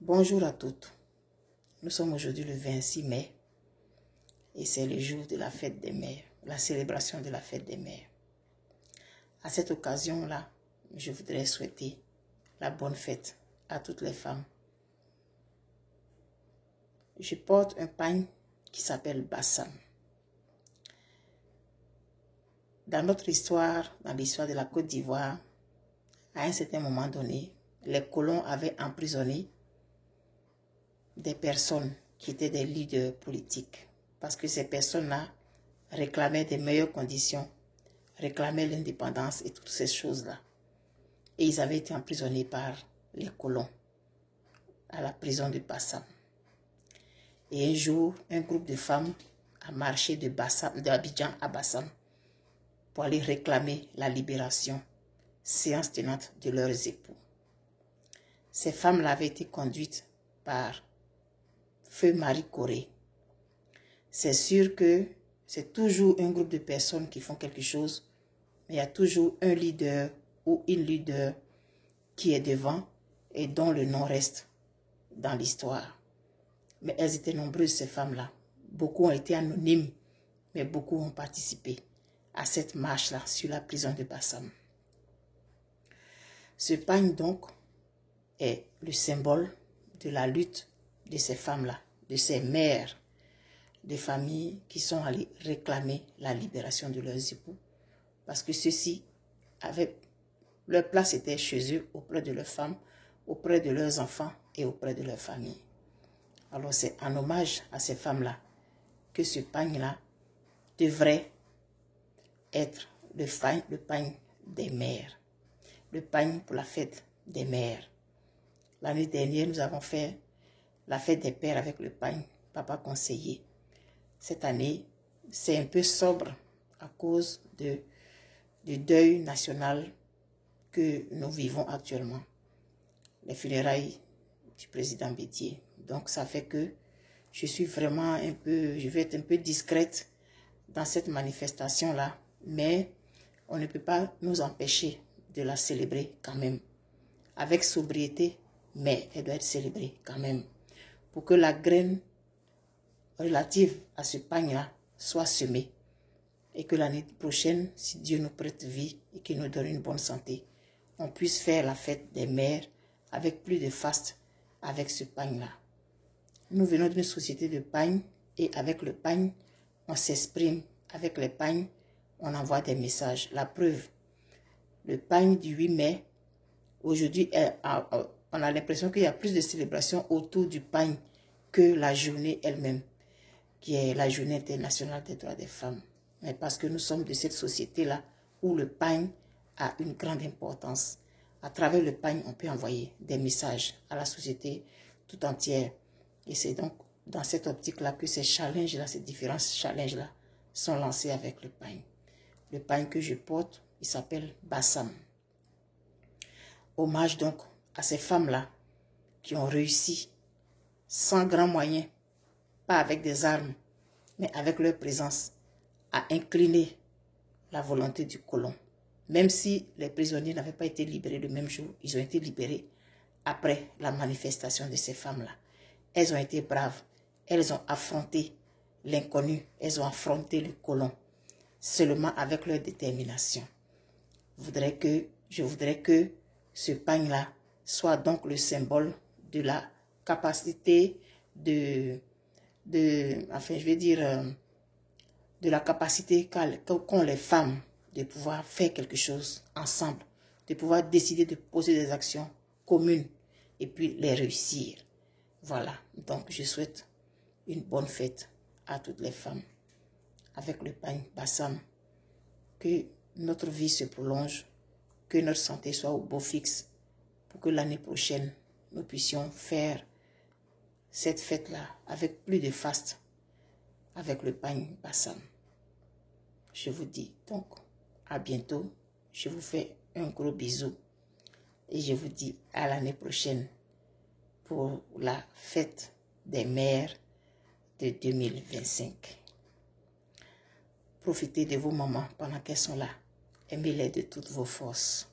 Bonjour à toutes. Nous sommes aujourd'hui le 26 mai et c'est le jour de la fête des mères, la célébration de la fête des mères. À cette occasion-là, je voudrais souhaiter la bonne fête à toutes les femmes. Je porte un pagne qui s'appelle Bassam. Dans notre histoire, dans l'histoire de la Côte d'Ivoire, à un certain moment donné, les colons avaient emprisonné des personnes qui étaient des leaders politiques parce que ces personnes-là réclamaient des meilleures conditions, réclamaient l'indépendance et toutes ces choses-là. Et ils avaient été emprisonnés par les colons à la prison de Bassam. Et un jour, un groupe de femmes a marché d'Abidjan à Bassam pour aller réclamer la libération, séance tenante de leurs époux. Ces femmes-là avaient été conduites par Feu Marie Corée. C'est sûr que c'est toujours un groupe de personnes qui font quelque chose, mais il y a toujours un leader ou une leader qui est devant et dont le nom reste dans l'histoire. Mais elles étaient nombreuses, ces femmes-là. Beaucoup ont été anonymes, mais beaucoup ont participé à cette marche-là sur la prison de Bassam. Ce pagne, donc, est le symbole de la lutte de ces femmes-là, de ces mères de familles qui sont allées réclamer la libération de leurs époux, parce que ceux-ci avaient, leur place était chez eux, auprès de leurs femmes, auprès de leurs enfants et auprès de leur famille. Alors c'est en hommage à ces femmes-là que ce pagne-là devrait être le pagne des mères, le pagne pour la fête des mères. L'année dernière, nous avons fait la fête des pères avec le pagne Papa Conseiller. Cette année, c'est un peu sobre à cause du deuil national que nous vivons actuellement. Les funérailles du président Bédié. Donc ça fait que je suis vraiment je vais être un peu discrète dans cette manifestation-là, mais on ne peut pas nous empêcher de la célébrer quand même. Avec sobriété, mais elle doit être célébrée quand même. Pour que la graine relative à ce pagne-là soit semée. Et que l'année prochaine, si Dieu nous prête vie et qu'il nous donne une bonne santé, on puisse faire la fête des mères avec plus de faste avec ce pagne-là. Nous venons d'une société de pagne et avec le pagne, on s'exprime. Avec les pagnes, on envoie des messages. La preuve, le pagne du 8 mai, aujourd'hui, on a l'impression qu'il y a plus de célébrations autour du pagne que la journée elle-même, qui est la journée internationale des droits des femmes. Mais parce que nous sommes de cette société-là où le pagne a une grande importance. À travers le pagne, on peut envoyer des messages à la société tout entière. Et c'est donc dans cette optique-là que ces challenges-là, ces différents challenges-là sont lancés avec le pagne. Le pagne que je porte, il s'appelle Bassam. Hommage donc à ces femmes-là qui ont réussi sans grands moyens, pas avec des armes, mais avec leur présence, à incliner la volonté du colon. Même si les prisonniers n'avaient pas été libérés le même jour, ils ont été libérés après la manifestation de ces femmes-là. Elles ont été braves, elles ont affronté l'inconnu, elles ont affronté le colon, seulement avec leur détermination. Je voudrais que ce pagne-là soit donc le symbole de la capacité de la capacité qu'ont les femmes de pouvoir faire quelque chose ensemble, de pouvoir décider de poser des actions communes et puis les réussir. Voilà, donc je souhaite une bonne fête à toutes les femmes avec le pagne Bassam. Que notre vie se prolonge, que notre santé soit au beau fixe pour que l'année prochaine, nous puissions faire cette fête-là avec plus de faste avec le pagne Bassam. Je vous dis donc à bientôt. Je vous fais un gros bisou et je vous dis à l'année prochaine pour la fête des mères de 2025. Profitez de vos mamans pendant qu'elles sont là. Aimez-les de toutes vos forces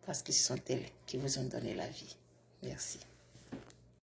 parce que ce sont elles qui vous ont donné la vie. Merci.